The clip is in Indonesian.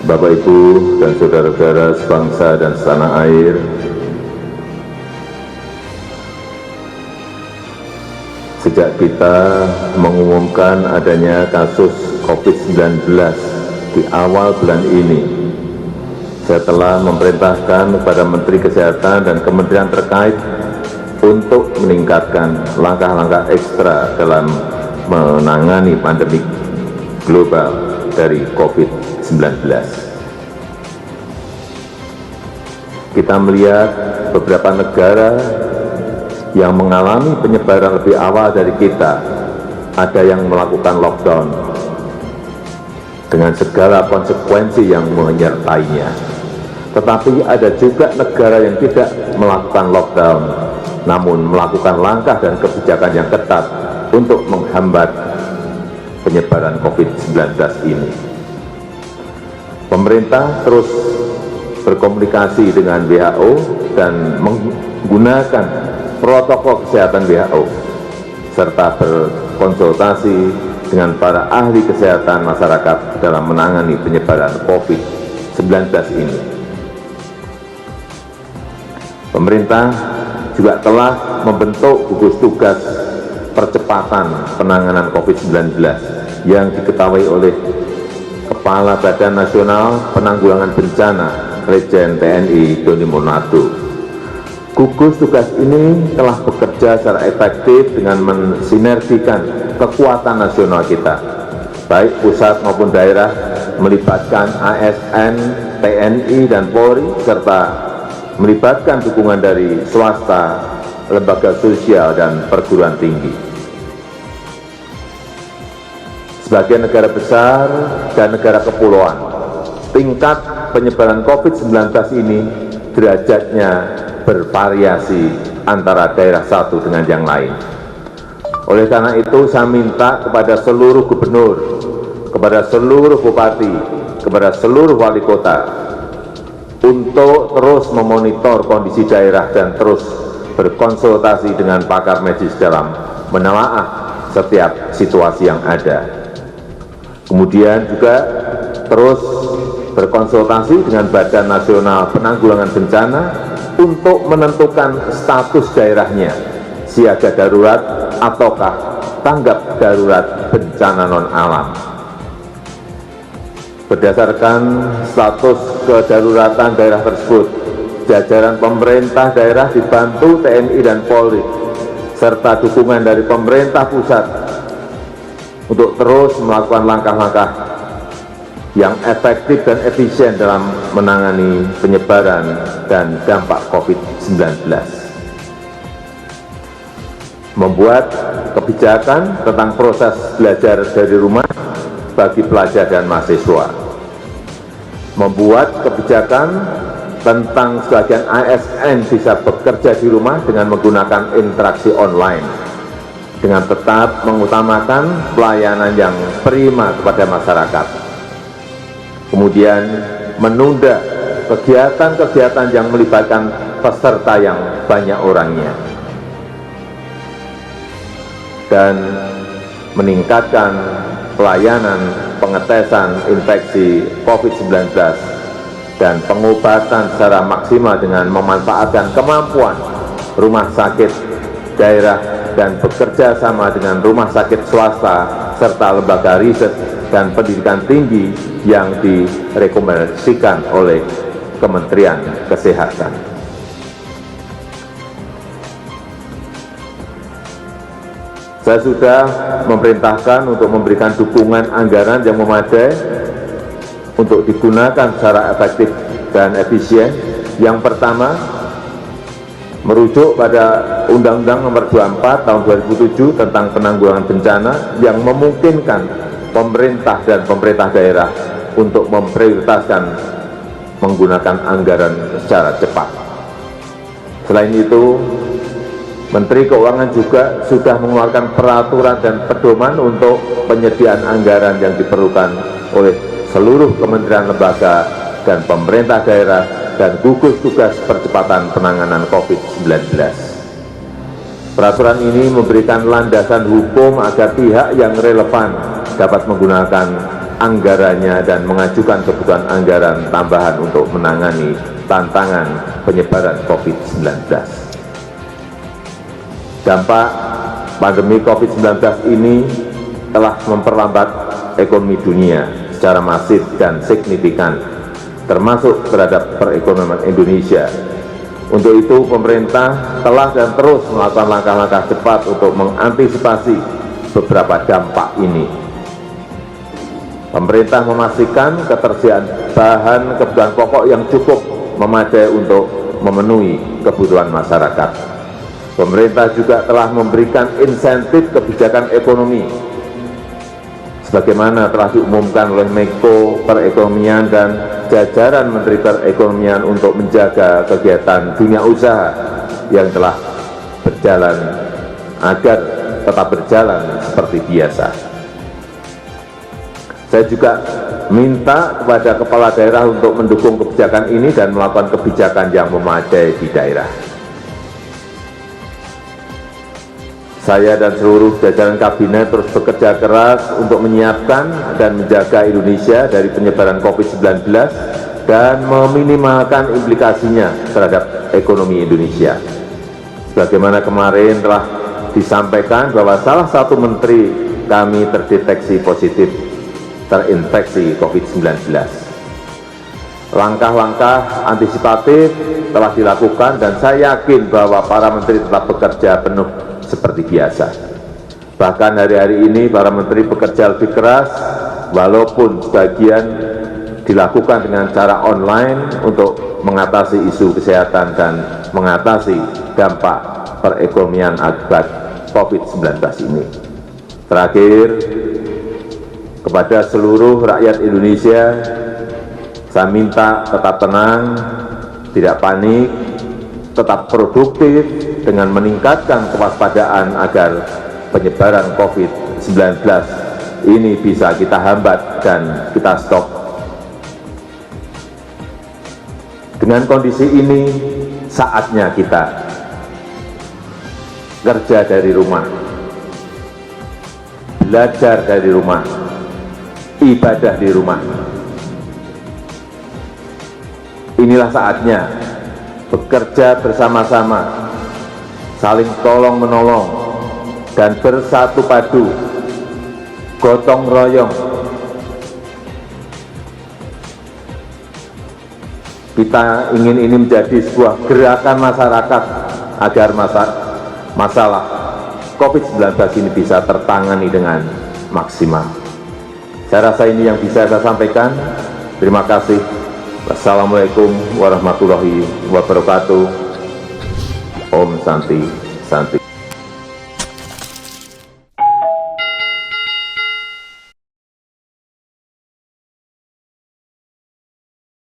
Bapak, Ibu, dan saudara-saudara sebangsa dan setanah air, sejak kita mengumumkan adanya kasus COVID-19 di awal bulan ini, saya telah memerintahkan kepada Menteri Kesehatan dan kementerian terkait untuk meningkatkan langkah-langkah ekstra dalam menangani pandemi global dari COVID-19. Kita melihat beberapa negara yang mengalami penyebaran lebih awal dari kita, ada yang melakukan lockdown dengan segala konsekuensi yang menyertainya. Tetapi ada juga negara yang tidak melakukan lockdown, namun melakukan langkah dan kebijakan yang ketat untuk menghambat penyebaran COVID-19 ini. Pemerintah terus berkomunikasi dengan WHO dan menggunakan protokol kesehatan WHO, serta berkonsultasi dengan para ahli kesehatan masyarakat dalam menangani penyebaran COVID-19 ini. Pemerintah juga telah membentuk gugus tugas percepatan penanganan COVID-19 yang diketahui oleh Kepala Badan Nasional Penanggulangan Bencana Legend TNI Doni Monardo. Gugus tugas ini telah bekerja secara efektif dengan mensinergikan kekuatan nasional kita, baik pusat maupun daerah, melibatkan ASN, TNI, dan Polri, serta melibatkan dukungan dari swasta, lembaga sosial, dan perguruan tinggi. Sebagai negara besar dan negara kepulauan, tingkat penyebaran COVID-19 ini derajatnya bervariasi antara daerah satu dengan yang lain. Oleh karena itu, saya minta kepada seluruh gubernur, kepada seluruh bupati, kepada seluruh wali kota untuk terus memonitor kondisi daerah dan terus berkonsultasi dengan pakar medis dalam menelaah setiap situasi yang ada. Kemudian juga terus berkonsultasi dengan Badan Nasional Penanggulangan Bencana untuk menentukan status daerahnya, siaga darurat ataukah tanggap darurat bencana non-alam. Berdasarkan status kedaruratan daerah tersebut, jajaran pemerintah daerah dibantu TNI dan Polri, serta dukungan dari pemerintah pusat untuk terus melakukan langkah-langkah yang efektif dan efisien dalam menangani penyebaran dan dampak COVID-19. Membuat kebijakan tentang proses belajar dari rumah bagi pelajar dan mahasiswa. Membuat kebijakan tentang sebagian ASN bisa bekerja di rumah dengan menggunakan interaksi online, dengan tetap mengutamakan pelayanan yang prima kepada masyarakat. Kemudian menunda kegiatan-kegiatan yang melibatkan peserta yang banyak orangnya, dan meningkatkan pelayanan pengetesan infeksi COVID-19 dan pengobatan secara maksimal dengan memanfaatkan kemampuan rumah sakit daerah dan bekerja sama dengan rumah sakit swasta serta lembaga riset dan pendidikan tinggi yang direkomendasikan oleh Kementerian Kesehatan. Saya sudah memerintahkan untuk memberikan dukungan anggaran yang memadai untuk digunakan secara efektif dan efisien. Yang pertama, merujuk pada Undang-Undang Nomor 24 Tahun 2007 tentang penanggulangan bencana yang memungkinkan pemerintah dan pemerintah daerah untuk memprioritaskan menggunakan anggaran secara cepat. Selain itu, Menteri Keuangan juga sudah mengeluarkan peraturan dan pedoman untuk penyediaan anggaran yang diperlukan oleh seluruh kementerian lembaga dan pemerintah daerah dan gugus tugas percepatan penanganan COVID-19. Peraturan ini memberikan landasan hukum agar pihak yang relevan dapat menggunakan anggarannya dan mengajukan kebutuhan anggaran tambahan untuk menangani tantangan penyebaran COVID-19. Dampak pandemi COVID-19 ini telah memperlambat ekonomi dunia secara masif dan signifikan, termasuk terhadap perekonomian Indonesia. Untuk itu, pemerintah telah dan terus melakukan langkah-langkah cepat untuk mengantisipasi beberapa dampak ini. Pemerintah memastikan ketersediaan bahan kebutuhan pokok yang cukup memadai untuk memenuhi kebutuhan masyarakat. Pemerintah juga telah memberikan insentif kebijakan ekonomi sebagaimana telah diumumkan oleh Menko Perekonomian dan jajaran Menteri Perekonomian untuk menjaga kegiatan dunia usaha yang telah berjalan agar tetap berjalan seperti biasa. Saya juga minta kepada kepala daerah untuk mendukung kebijakan ini dan melakukan kebijakan yang memadai di daerah. Saya dan seluruh jajaran kabinet terus bekerja keras untuk menyiapkan dan menjaga Indonesia dari penyebaran COVID-19 dan meminimalkan implikasinya terhadap ekonomi Indonesia. Sebagaimana kemarin telah disampaikan bahwa salah satu menteri kami terdeteksi positif terinfeksi COVID-19. Langkah-langkah antisipatif telah dilakukan dan saya yakin bahwa para menteri tetap bekerja penuh seperti biasa. Bahkan hari-hari ini para menteri bekerja lebih keras, walaupun sebagian dilakukan dengan cara online untuk mengatasi isu kesehatan dan mengatasi dampak perekonomian akibat COVID-19 ini. Terakhir, kepada seluruh rakyat Indonesia, saya minta tetap tenang, tidak panik, tetap produktif dengan meningkatkan kewaspadaan agar penyebaran COVID-19 ini bisa kita hambat dan kita stop. Dengan kondisi ini, saatnya kita kerja dari rumah, belajar dari rumah, ibadah di rumah. Inilah saatnya bekerja bersama-sama, saling tolong-menolong, dan bersatu padu, gotong royong. Kita ingin ini menjadi sebuah gerakan masyarakat agar masalah COVID-19 ini bisa tertangani dengan maksimal. Saya rasa ini yang bisa saya sampaikan. Terima kasih. Wassalamualaikum warahmatullahi wabarakatuh. Om Santi Santi.